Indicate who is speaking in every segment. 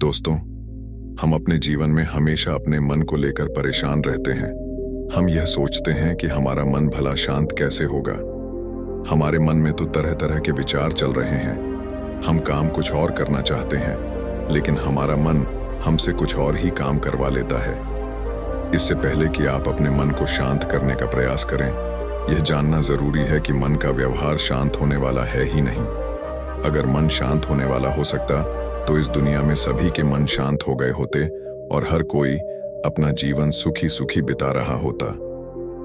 Speaker 1: दोस्तों, हम अपने जीवन में हमेशा अपने मन को लेकर परेशान रहते हैं। हम यह सोचते हैं कि हमारा मन भला शांत कैसे होगा। हमारे मन में तो तरह तरह के विचार चल रहे हैं। हम काम कुछ और करना चाहते हैं, लेकिन हमारा मन हमसे कुछ और ही काम करवा लेता है। इससे पहले कि आप अपने मन को शांत करने का प्रयास करें, यह जानना जरूरी है कि मन का व्यवहार शांत होने वाला है ही नहीं। अगर मन शांत होने वाला हो सकता तो इस दुनिया में सभी के मन शांत हो गए होते और हर कोई अपना जीवन सुखी सुखी बिता रहा होता।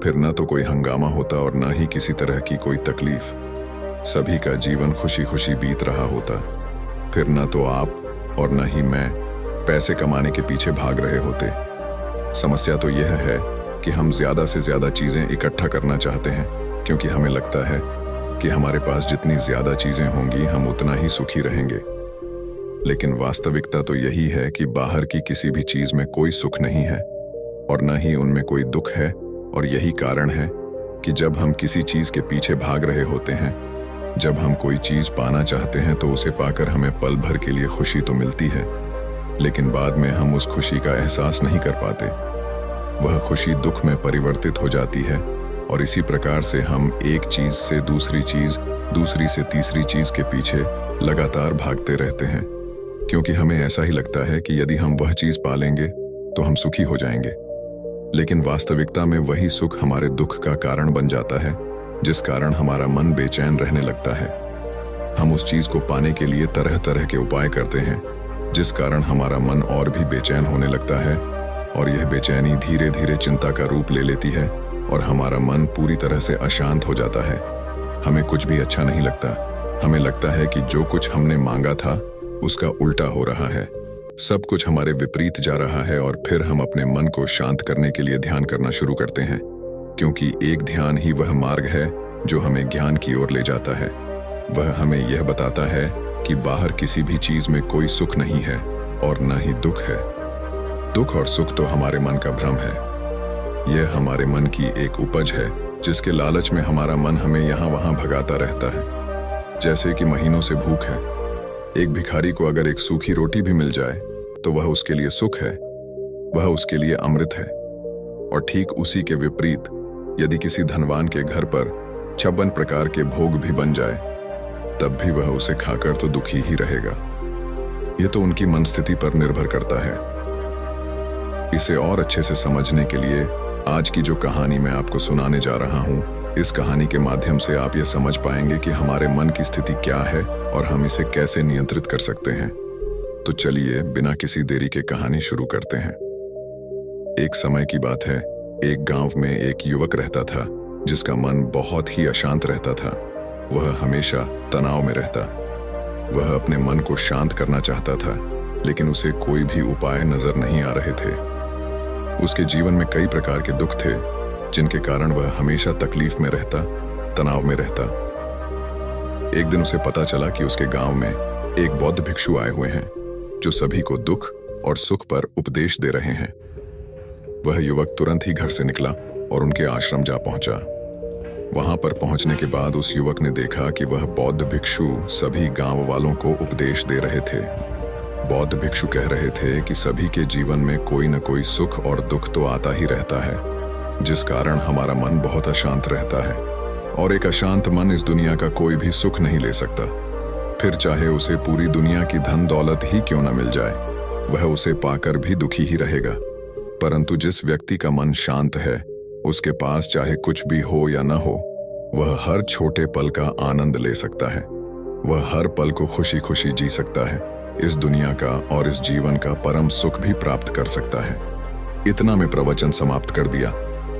Speaker 1: फिर न तो कोई हंगामा होता और न ही किसी तरह की कोई तकलीफ। सभी का जीवन खुशी खुशी बीत रहा होता। फिर न तो आप और न ही मैं पैसे कमाने के पीछे भाग रहे होते। समस्या तो यह है कि हम ज्यादा से ज्यादा चीजें इकट्ठा करना चाहते हैं, क्योंकि हमें लगता है कि हमारे पास जितनी ज्यादा चीजें होंगी हम उतना ही सुखी रहेंगे। लेकिन वास्तविकता तो यही है कि बाहर की किसी भी चीज में कोई सुख नहीं है और न ही उनमें कोई दुख है। और यही कारण है कि जब हम किसी चीज के पीछे भाग रहे होते हैं, जब हम कोई चीज पाना चाहते हैं तो उसे पाकर हमें पल भर के लिए खुशी तो मिलती है, लेकिन बाद में हम उस खुशी का एहसास नहीं कर पाते। वह खुशी दुख में परिवर्तित हो जाती है और इसी प्रकार से हम एक चीज से दूसरी चीज, दूसरी से तीसरी चीज के पीछे लगातार भागते रहते हैं, क्योंकि हमें ऐसा ही लगता है कि यदि हम वह चीज पा लेंगे तो हम सुखी हो जाएंगे। लेकिन वास्तविकता में वही सुख हमारे दुख का कारण बन जाता है, जिस कारण हमारा मन बेचैन रहने लगता है। हम उस चीज को पाने के लिए तरह तरह के उपाय करते हैं, जिस कारण हमारा मन और भी बेचैन होने लगता है और यह बेचैनी धीरे धीरे चिंता का रूप ले लेती है और हमारा मन पूरी तरह से अशांत हो जाता है। हमें कुछ भी अच्छा नहीं लगता। हमें लगता है कि जो कुछ हमने मांगा था उसका उल्टा हो रहा है। सब कुछ हमारे विपरीत जा रहा है और फिर हम अपने मन को शांत करने के लिए ध्यान करना शुरू करते हैं, क्योंकि एक ध्यान ही वह मार्ग है जो हमें ज्ञान की ओर ले जाता है। वह हमें यह बताता है कि बाहर किसी भी चीज में कोई सुख नहीं है और न ही दुख है। दुख और सुख तो हमारे मन का भ्रम है। यह हमारे मन की एक उपज है, जिसके लालच में हमारा मन हमें यहाँ वहां भगाता रहता है। जैसे कि महीनों से भूख है। एक भिखारी को अगर एक सूखी रोटी भी मिल जाए तो वह उसके लिए सुख है, वह उसके लिए अमृत है। और ठीक उसी के विपरीत यदि किसी धनवान के घर पर 56 प्रकार के भोग भी बन जाए, तब भी वह उसे खाकर तो दुखी ही रहेगा। यह तो उनकी मनस्थिति पर निर्भर करता है। इसे और अच्छे से समझने के लिए आज की जो कहानी मैं आपको सुनाने जा रहा हूं, इस कहानी के माध्यम से आप यह समझ पाएंगे कि हमारे मन की स्थिति क्या है और हम इसे कैसे नियंत्रित कर सकते हैं। तो चलिए बिना किसी देरी के कहानी शुरू करते हैं। एक समय की बात है, एक गांव में एक युवक रहता था जिसका मन बहुत ही अशांत रहता था। वह हमेशा तनाव में रहता। वह अपने मन को शांत करना चाहता था, लेकिन उसे कोई भी उपाय नजर नहीं आ रहे थे। उसके जीवन में कई प्रकार के दुख थे, जिनके कारण वह हमेशा तकलीफ में रहता, तनाव में रहता। एक दिन उसे पता चला कि उसके गांव में एक बौद्ध भिक्षु आए हुए हैं, जो सभी को दुख और सुख पर उपदेश दे रहे हैं। वह युवक तुरंत ही घर से निकला और उनके आश्रम जा पहुंचा। वहां पर पहुंचने के बाद उस युवक ने देखा कि वह बौद्ध भिक्षु सभी गांव वालों को उपदेश दे रहे थे। बौद्ध भिक्षु कह रहे थे कि सभी के जीवन में कोई न कोई सुख और दुख तो आता ही रहता है, जिस कारण हमारा मन बहुत अशांत रहता है। और एक अशांत मन इस दुनिया का कोई भी सुख नहीं ले सकता। फिर चाहे उसे पूरी दुनिया की धन दौलत ही क्यों न मिल जाए, वह उसे पाकर भी दुखी ही रहेगा। परंतु जिस व्यक्ति का मन शांत है, उसके पास चाहे कुछ भी हो या न हो, वह हर छोटे पल का आनंद ले सकता है। वह हर पल को खुशी खुशी जी सकता है। इस दुनिया का और इस जीवन का परम सुख भी प्राप्त कर सकता है। इतना में प्रवचन समाप्त कर दिया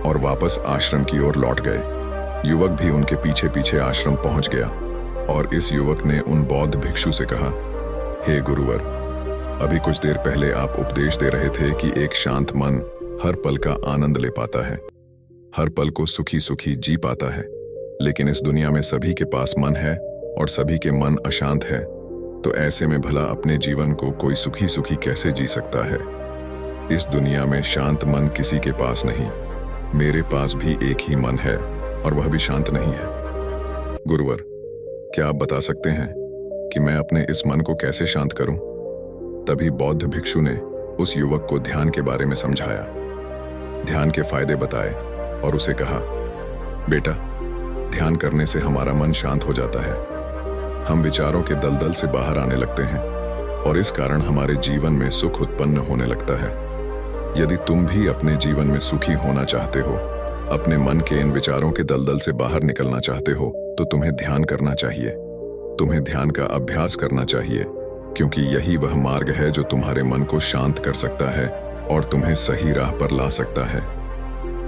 Speaker 1: और वापस आश्रम की ओर लौट गए। युवक भी उनके पीछे पीछे आश्रम पहुंच गया और इस युवक ने उन बौद्ध भिक्षु से कहा, हे गुरुवर, अभी कुछ देर पहले आप उपदेश दे रहे थे कि एक शांत मन हर पल का आनंद ले पाता है, हर पल को सुखी सुखी जी पाता है। लेकिन इस दुनिया में सभी के पास मन है और सभी के मन अशांत है, तो ऐसे में भला अपने जीवन को कोई सुखी सुखी कैसे जी सकता है। इस दुनिया में शांत मन किसी के पास नहीं। मेरे पास भी एक ही मन है और वह भी शांत नहीं है। गुरुवर, क्या आप बता सकते हैं कि मैं अपने इस मन को कैसे शांत करूं? तभी बौद्ध भिक्षु ने उस युवक को ध्यान के बारे में समझाया, ध्यान के फायदे बताए और उसे कहा, बेटा, ध्यान करने से हमारा मन शांत हो जाता है। हम विचारों के दलदल से बाहर आने लगते हैं और इस कारण हमारे जीवन में सुख उत्पन्न होने लगता है। यदि तुम भी अपने जीवन में सुखी होना चाहते हो, अपने मन के इन विचारों के दलदल से बाहर निकलना चाहते हो, तो तुम्हें ध्यान करना चाहिए। तुम्हें ध्यान का अभ्यास करना चाहिए, क्योंकि यही वह मार्ग है जो तुम्हारे मन को शांत कर सकता है और तुम्हें सही राह पर ला सकता है।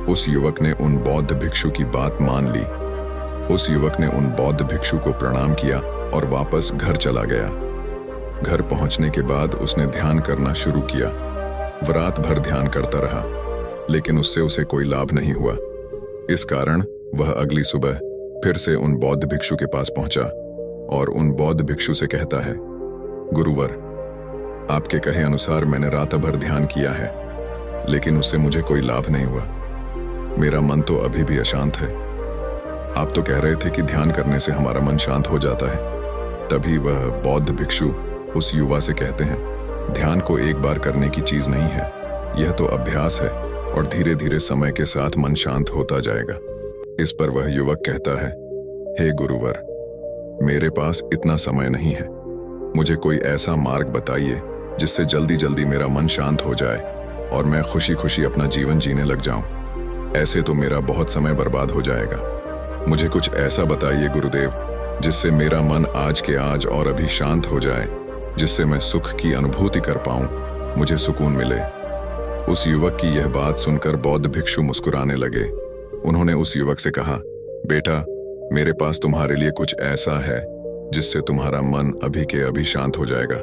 Speaker 1: उस युवक ने उन बौद्ध भिक्षु की बात मान ली। उस युवक ने उन बौद्ध भिक्षु को प्रणाम किया और वापस घर चला गया। घर पहुंचने के बाद उसने ध्यान करना शुरू किया। वह रात भर ध्यान करता रहा, लेकिन उससे उसे कोई लाभ नहीं हुआ। इस कारण वह अगली सुबह फिर से उन बौद्ध भिक्षु के पास पहुंचा और उन बौद्ध भिक्षु से कहता है, गुरुवर, आपके कहे अनुसार मैंने रात भर ध्यान किया है, लेकिन उससे मुझे कोई लाभ नहीं हुआ। मेरा मन तो अभी भी अशांत है। आप तो कह रहे थे कि ध्यान करने से हमारा मन शांत हो जाता है। तभी वह बौद्ध भिक्षु उस युवा से कहते हैं, ध्यान को एक बार करने की चीज नहीं है, यह तो अभ्यास है और धीरे धीरे समय के साथ मन शांत होता जाएगा। इस पर वह युवक कहता है, हे गुरुवर, मेरे पास इतना समय नहीं है। मुझे कोई ऐसा मार्ग बताइए जिससे जल्दी जल्दी मेरा मन शांत हो जाए और मैं खुशी खुशी अपना जीवन जीने लग जाऊं। ऐसे तो मेरा बहुत समय बर्बाद हो जाएगा। मुझे कुछ ऐसा बताइए गुरुदेव, जिससे मेरा मन आज के आज और अभी शांत हो जाए, जिससे मैं सुख की अनुभूति कर पाऊं, मुझे सुकून मिले। उस युवक की यह बात सुनकर बौद्ध भिक्षु मुस्कुराने लगे। उन्होंने उस युवक से कहा, बेटा, मेरे पास तुम्हारे लिए कुछ ऐसा है जिससे तुम्हारा मन अभी के अभी शांत हो जाएगा।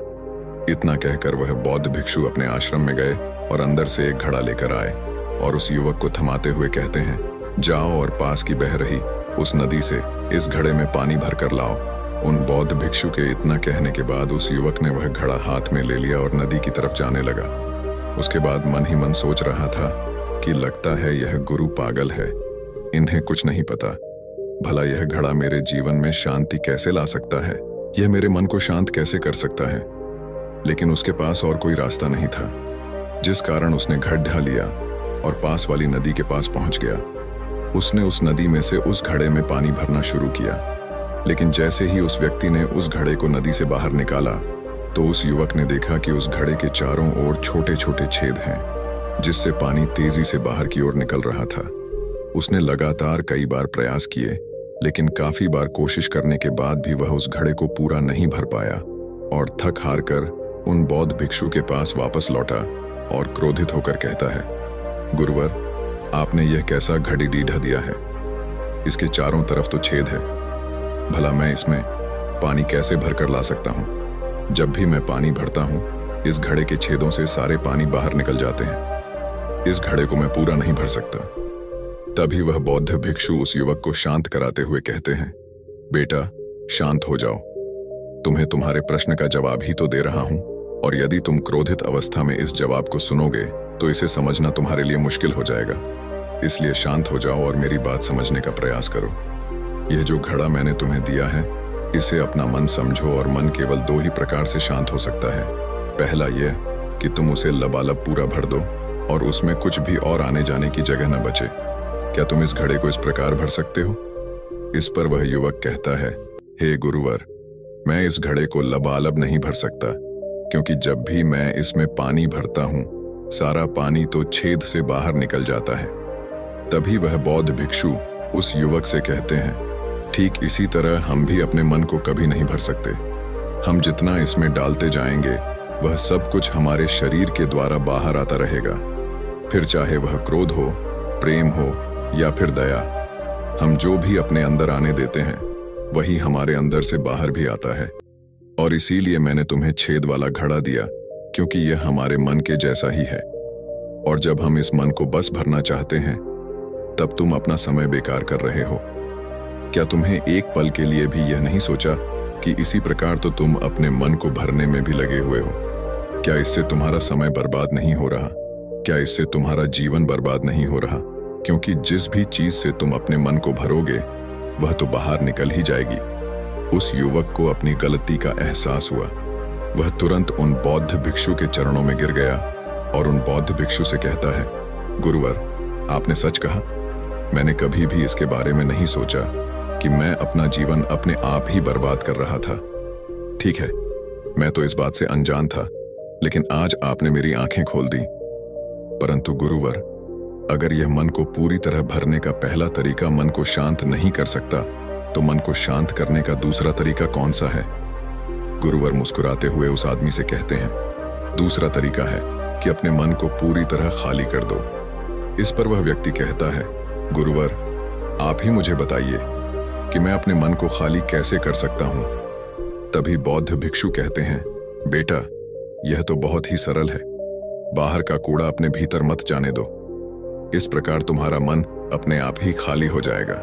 Speaker 1: इतना कहकर वह बौद्ध भिक्षु अपने आश्रम में गए और अंदर से एक घड़ा लेकर आए और उस युवक को थमाते हुए कहते हैं, जाओ और पास की बह रही उस नदी से इस घड़े में पानी भर कर लाओ। उन बौद्ध भिक्षु के इतना कहने के बाद उस युवक ने वह घड़ा हाथ में ले लिया और नदी की तरफ जाने लगा। उसके बाद मन ही मन सोच रहा था कि लगता है यह गुरु पागल है, इन्हें कुछ नहीं पता। भला यह घड़ा मेरे जीवन में शांति कैसे ला सकता है, यह मेरे मन को शांत कैसे कर सकता है। लेकिन उसके पास और कोई रास्ता नहीं था, जिस कारण उसने गड्ढा लिया और पास वाली नदी के पास पहुंच गया। उसने उस नदी में से उस घड़े में पानी भरना शुरू किया, लेकिन जैसे ही उस व्यक्ति ने उस घड़े को नदी से बाहर निकाला तो उस युवक ने देखा कि उस घड़े के चारों ओर छोटे छोटे छेद हैं, जिससे पानी तेजी से बाहर की ओर निकल रहा था। उसने लगातार कई बार प्रयास किए, लेकिन काफी बार कोशिश करने के बाद भी वह उस घड़े को पूरा नहीं भर पाया और थक हार कर उन बौद्ध भिक्षु के पास वापस लौटा और क्रोधित होकर कहता है, गुरुवर, आपने यह कैसा घड़ी ढीढ़ा दिया है? इसके चारों तरफ तो छेद है। भला मैं इसमें पानी कैसे भरकर ला सकता हूँ? जब भी मैं पानी भरता हूँ, इस घड़े के छेदों से सारे पानी बाहर निकल जाते हैं। इस घड़े को मैं पूरा नहीं भर सकता। तभी वह बौद्ध भिक्षु उस युवक को शांत कराते हुए कहते हैं, बेटा, शांत हो जाओ। तुम्हें तुम्हारे प्रश्न का जवाब ही तो दे रहा हूं, और यदि तुम क्रोधित अवस्था में इस जवाब को सुनोगे तो इसे समझना तुम्हारे लिए मुश्किल हो जाएगा। इसलिए शांत हो जाओ और मेरी बात समझने का प्रयास करो। यह जो घड़ा मैंने तुम्हें दिया है, इसे अपना मन समझो और मन केवल दो ही प्रकार से शांत हो सकता है। पहला यह कि तुम उसे लबालब पूरा भर दो और उसमें कुछ भी और आने जाने की जगह न बचे। क्या तुम इस घड़े को इस प्रकार भर सकते हो? इस पर वह युवक कहता है, हे गुरुवर, मैं इस घड़े को लबालब नहीं भर सकता, क्योंकि जब भी मैं इसमें पानी भरता हूं, सारा पानी तो छेद से बाहर निकल जाता है। तभी वह बौद्ध भिक्षु उस युवक से कहते हैं, ठीक इसी तरह हम भी अपने मन को कभी नहीं भर सकते। हम जितना इसमें डालते जाएंगे, वह सब कुछ हमारे शरीर के द्वारा बाहर आता रहेगा। फिर चाहे वह क्रोध हो, प्रेम हो या फिर दया, हम जो भी अपने अंदर आने देते हैं, वही हमारे अंदर से बाहर भी आता है। और इसीलिए मैंने तुम्हें छेद वाला घड़ा दिया, क्योंकि यह हमारे मन के जैसा ही है। और जब हम इस मन को बस भरना चाहते हैं, तब तुम अपना समय बेकार कर रहे हो। क्या तुम्हें एक पल के लिए भी यह नहीं सोचा कि इसी प्रकार तो तुम अपने मन को भरने में भी लगे हुए हो? क्या इससे तुम्हारा समय बर्बाद नहीं हो रहा? क्या इससे तुम्हारा जीवन बर्बाद नहीं हो रहा? क्योंकि जिस भी चीज से तुम अपने मन को भरोगे, वह तो बाहर निकल ही जाएगी। उस युवक को अपनी गलती का एहसास हुआ। वह तुरंत उन बौद्ध भिक्षु के चरणों में गिर गया और उन बौद्ध भिक्षु से कहता है, गुरुवर, आपने सच कहा। मैंने कभी भी इसके बारे में नहीं सोचा कि मैं अपना जीवन अपने आप ही बर्बाद कर रहा था। ठीक है, मैं तो इस बात से अनजान था, लेकिन आज आपने मेरी आंखें खोल दी। परंतु गुरुवर, अगर यह मन को पूरी तरह भरने का पहला तरीका मन को शांत नहीं कर सकता, तो मन को शांत करने का दूसरा तरीका कौन सा है? गुरुवर मुस्कुराते हुए उस आदमी से कहते हैं, दूसरा तरीका है कि अपने मन को पूरी तरह खाली कर दो। इस पर वह व्यक्ति कहता है, गुरुवर, आप ही मुझे बताइए कि मैं अपने मन को खाली कैसे कर सकता हूं। तभी बौद्ध भिक्षु कहते हैं, बेटा, यह तो बहुत ही सरल है। बाहर का कूड़ा अपने भीतर मत जाने दो। इस प्रकार तुम्हारा मन अपने आप ही खाली हो जाएगा।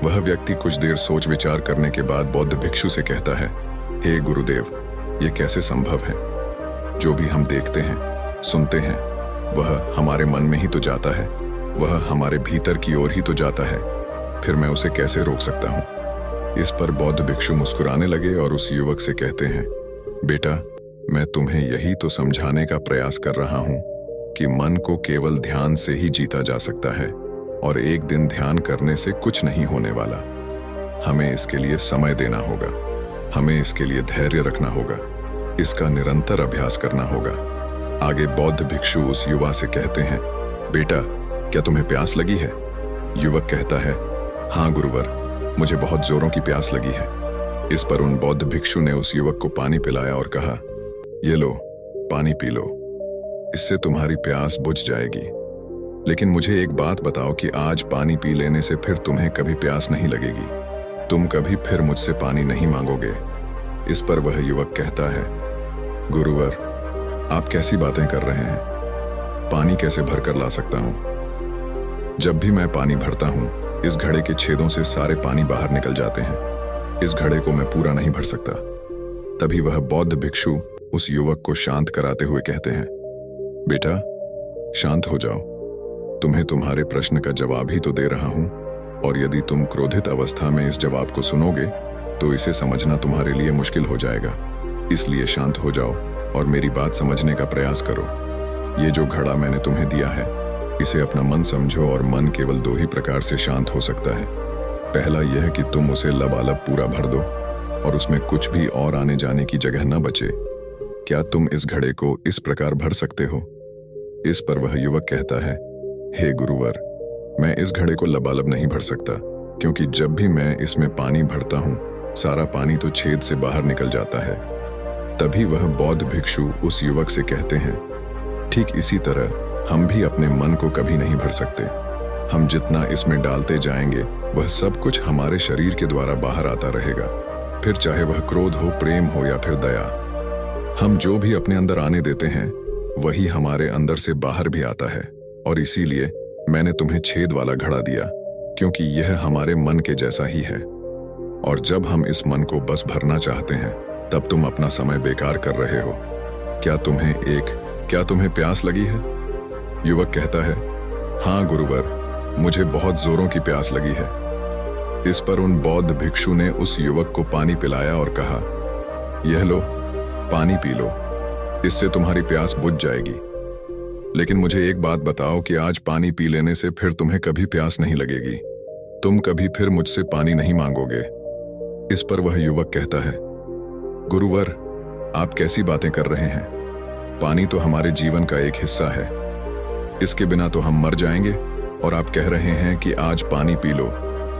Speaker 1: वह व्यक्ति कुछ देर सोच विचार करने के बाद बौद्ध भिक्षु से कहता है, हे गुरुदेव, यह कैसे संभव है? जो भी हम देखते हैं, सुनते हैं, वह हमारे मन में ही तो जाता है, वह हमारे भीतर की ओर ही तो जाता है। फिर मैं उसे कैसे रोक सकता हूं? इस पर बौद्ध भिक्षु मुस्कुराने लगे और उस युवक से कहते हैं, बेटा, मैं तुम्हें यही तो समझाने का प्रयास कर रहा हूं कि मन को केवल ध्यान से ही जीता जा सकता है और एक दिन ध्यान करने से कुछ नहीं होने वाला। हमें इसके लिए समय देना होगा, हमें इसके लिए धैर्य रखना होगा, इसका निरंतर अभ्यास करना होगा। आगे बौद्ध भिक्षु उस युवा से कहते हैं, बेटा, क्या तुम्हें प्यास लगी है? युवक कहता है, हाँ गुरुवर, मुझे बहुत जोरों की प्यास लगी है। इस पर उन बौद्ध भिक्षु ने उस युवक को पानी पिलाया और कहा, ये लो, पानी पी लो, इससे तुम्हारी प्यास बुझ जाएगी। लेकिन मुझे एक बात बताओ कि आज पानी पी लेने से फिर तुम्हें कभी प्यास नहीं लगेगी, तुम कभी फिर मुझसे पानी नहीं मांगोगे। इस पर वह युवक कहता है, गुरुवर, आप कैसी बातें कर रहे हैं? पानी कैसे भरकर ला सकता हूं? जब भी मैं पानी भरता हूं, इस घड़े के छेदों से सारे पानी बाहर निकल जाते हैं। इस घड़े को मैं पूरा नहीं भर सकता। तभी वह बौद्ध भिक्षु उस युवक को शांत कराते हुए कहते हैं, बेटा, शांत हो जाओ, तुम्हें तुम्हारे प्रश्न का जवाब ही तो दे रहा हूं, और यदि तुम क्रोधित अवस्था में इस जवाब को सुनोगे तो इसे समझना तुम्हारे लिए मुश्किल हो जाएगा। इसलिए शांत हो जाओ और मेरी बात समझने का प्रयास करो। ये जो घड़ा मैंने तुम्हें दिया है, इसे अपना मन समझो, और मन केवल दो ही प्रकार से शांत हो सकता है। पहला यह कि तुम उसे लबालब पूरा भर दो और उसमें कुछ भी और आने जाने की जगह न बचे। क्या तुम इस घड़े को इस प्रकार भर सकते हो? इस पर वह युवक कहता है, हे गुरुवर, मैं इस घड़े को लबालब नहीं भर सकता, क्योंकि जब भी मैं इसमें पानी भरता हूं, सारा पानी तो छेद से बाहर निकल जाता है। तभी वह बौद्ध भिक्षु उस युवक से कहते हैं, ठीक इसी तरह हम भी अपने मन को कभी नहीं भर सकते। हम जितना इसमें डालते जाएंगे, वह सब कुछ हमारे शरीर के द्वारा बाहर आता रहेगा, फिर चाहे वह क्रोध हो, प्रेम हो या फिर दया। हम जो भी अपने अंदर आने देते हैं, वही हमारे अंदर से बाहर भी आता है। और इसीलिए मैंने तुम्हें छेद वाला घड़ा दिया, क्योंकि यह हमारे मन के जैसा ही है। और जब हम इस मन को बस भरना चाहते हैं, तब तुम अपना समय बेकार कर रहे हो। क्या तुम्हें प्यास लगी है? युवक कहता है, हाँ गुरुवर, मुझे बहुत जोरों की प्यास लगी है। इस पर उन बौद्ध भिक्षु ने उस युवक को पानी पिलाया और कहा, यह लो, पानी पी लो, इससे तुम्हारी प्यास बुझ जाएगी। लेकिन मुझे एक बात बताओ कि आज पानी पी लेने से फिर तुम्हें कभी प्यास नहीं लगेगी, तुम कभी फिर मुझसे पानी नहीं मांगोगे। इस पर वह युवक कहता है, गुरुवर, आप कैसी बातें कर रहे हैं? पानी तो हमारे जीवन का एक हिस्सा है, इसके बिना तो हम मर जाएंगे, और आप कह रहे हैं कि आज पानी पी लो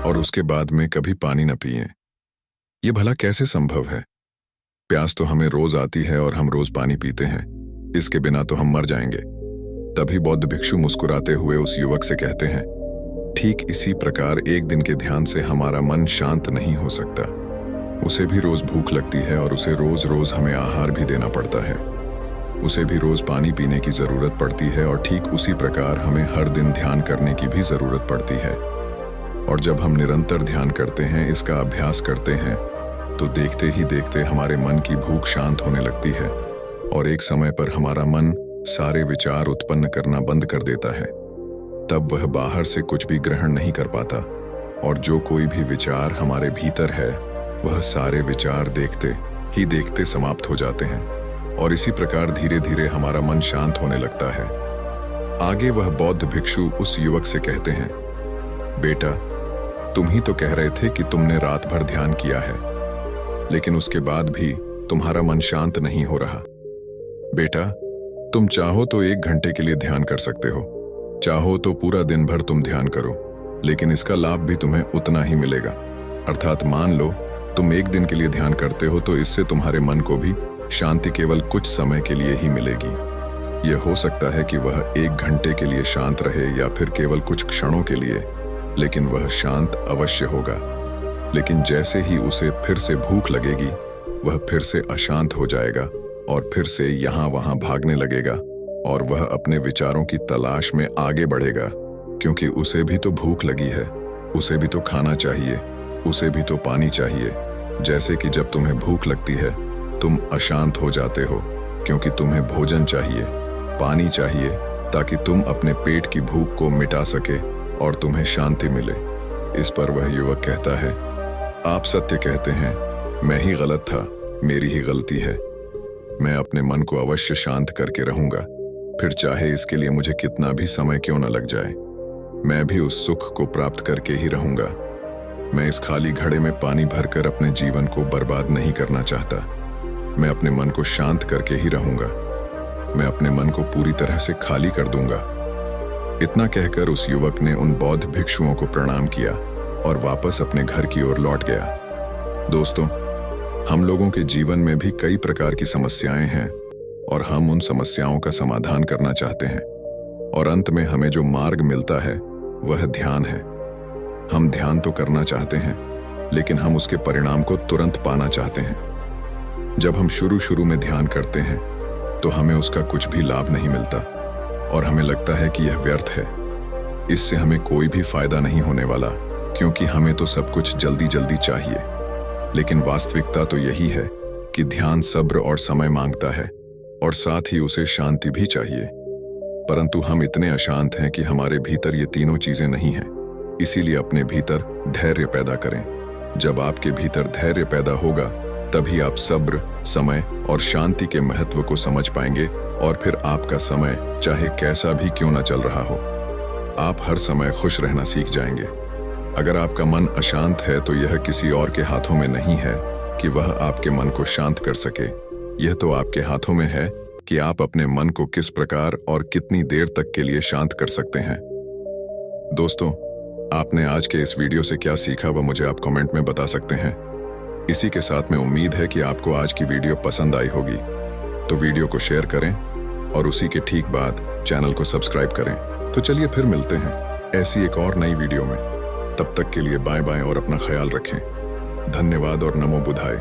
Speaker 1: और उसके बाद में कभी पानी न पिएं। ये भला कैसे संभव है? प्यास तो हमें रोज आती है और हम रोज पानी पीते हैं, इसके बिना तो हम मर जाएंगे। तभी बौद्ध भिक्षु मुस्कुराते हुए उस युवक से कहते हैं, ठीक इसी प्रकार एक दिन के ध्यान से हमारा मन शांत नहीं हो सकता। उसे भी रोज भूख लगती है और उसे रोज रोज हमें आहार भी देना पड़ता है। उसे भी रोज पानी पीने की जरूरत पड़ती है, और ठीक उसी प्रकार हमें हर दिन ध्यान करने की भी जरूरत पड़ती है। और जब हम निरंतर ध्यान करते हैं, इसका अभ्यास करते हैं, तो देखते ही देखते हमारे मन की भूख शांत होने लगती है, और एक समय पर हमारा मन सारे विचार उत्पन्न करना बंद कर देता है। तब वह बाहर से कुछ भी ग्रहण नहीं कर पाता, और जो कोई भी विचार हमारे भीतर है, वह सारे विचार देखते ही देखते समाप्त हो जाते हैं और इसी प्रकार धीरे धीरे हमारा मन शांत होने लगता है। आगे वह बौद्ध भिक्षु उस युवक से कहते हैं, बेटा, तुम ही तो कह रहे थे कि तुमने रात भर ध्यान किया है, लेकिन उसके बाद भी तुम्हारा मन शांत नहीं हो रहा। बेटा, तुम चाहो तो 1 घंटे के लिए ध्यान कर सकते हो, चाहो तो पूरा दिन भर तुम ध्यान करो, लेकिन इसका लाभ भी तुम्हें उतना ही मिलेगा। अर्थात मान लो तुम 1 दिन के लिए ध्यान करते हो तो इससे तुम्हारे मन को भी शांति केवल कुछ समय के लिए ही मिलेगी। यह हो सकता है कि वह 1 घंटे के लिए शांत रहे या फिर केवल कुछ क्षणों के लिए, लेकिन वह शांत अवश्य होगा। लेकिन जैसे ही उसे फिर से भूख लगेगी, वह फिर से अशांत हो जाएगा और फिर से यहाँ वहाँ भागने लगेगा और वह अपने विचारों की तलाश में आगे बढ़ेगा, क्योंकि उसे भी तो भूख लगी है, उसे भी तो खाना चाहिए, उसे भी तो पानी चाहिए। जैसे कि जब तुम्हें भूख लगती है, तुम अशांत हो जाते हो, क्योंकि तुम्हें भोजन चाहिए, पानी चाहिए, ताकि तुम अपने पेट की भूख को मिटा सके और तुम्हें शांति मिले। इस पर वह युवक कहता है, आप सत्य कहते हैं, मैं ही गलत था, मेरी ही गलती है। मैं अपने मन को अवश्य शांत करके रहूंगा, फिर चाहे इसके लिए मुझे कितना भी समय क्यों न लग जाए। मैं भी उस सुख को प्राप्त करके ही रहूंगा। मैं इस खाली घड़े में पानी भरकर अपने जीवन को बर्बाद नहीं करना चाहता। मैं अपने मन को शांत करके ही रहूंगा। मैं अपने मन को पूरी तरह से खाली कर दूंगा। इतना कहकर उस युवक ने उन बौद्ध भिक्षुओं को प्रणाम किया और वापस अपने घर की ओर लौट गया। दोस्तों, हम लोगों के जीवन में भी कई प्रकार की समस्याएं हैं और हम उन समस्याओं का समाधान करना चाहते हैं, और अंत में हमें जो मार्ग मिलता है वह ध्यान है। हम ध्यान तो करना चाहते हैं, लेकिन हम उसके परिणाम को तुरंत पाना चाहते हैं। जब हम शुरू में ध्यान करते हैं तो हमें उसका कुछ भी लाभ नहीं मिलता और हमें लगता है कि यह व्यर्थ है, इससे हमें कोई भी फायदा नहीं होने वाला, क्योंकि हमें तो सब कुछ जल्दी जल्दी चाहिए। लेकिन वास्तविकता तो यही है कि ध्यान सब्र और समय मांगता है और साथ ही उसे शांति भी चाहिए। परंतु हम इतने अशांत हैं कि हमारे भीतर ये तीनों चीजें नहीं हैं। इसीलिए अपने भीतर धैर्य पैदा करें। जब आपके भीतर धैर्य पैदा होगा, तभी आप सब्र, समय और शांति के महत्व को समझ पाएंगे, और फिर आपका समय चाहे कैसा भी क्यों न चल रहा हो, आप हर समय खुश रहना सीख जाएंगे। अगर आपका मन अशांत है तो यह किसी और के हाथों में नहीं है कि वह आपके मन को शांत कर सके। यह तो आपके हाथों में है कि आप अपने मन को किस प्रकार और कितनी देर तक के लिए शांत कर सकते हैं। दोस्तों, आपने आज के इस वीडियो से क्या सीखा वह मुझे आप कमेंट में बता सकते हैं। इसी के साथ में उम्मीद है कि आपको आज की वीडियो पसंद आई होगी, तो वीडियो को शेयर करें और उसी के ठीक बाद चैनल को सब्सक्राइब करें। तो चलिए फिर मिलते हैं ऐसी एक और नई वीडियो में। तब तक के लिए बाय बाय और अपना ख्याल रखें। धन्यवाद और नमो बुधाय।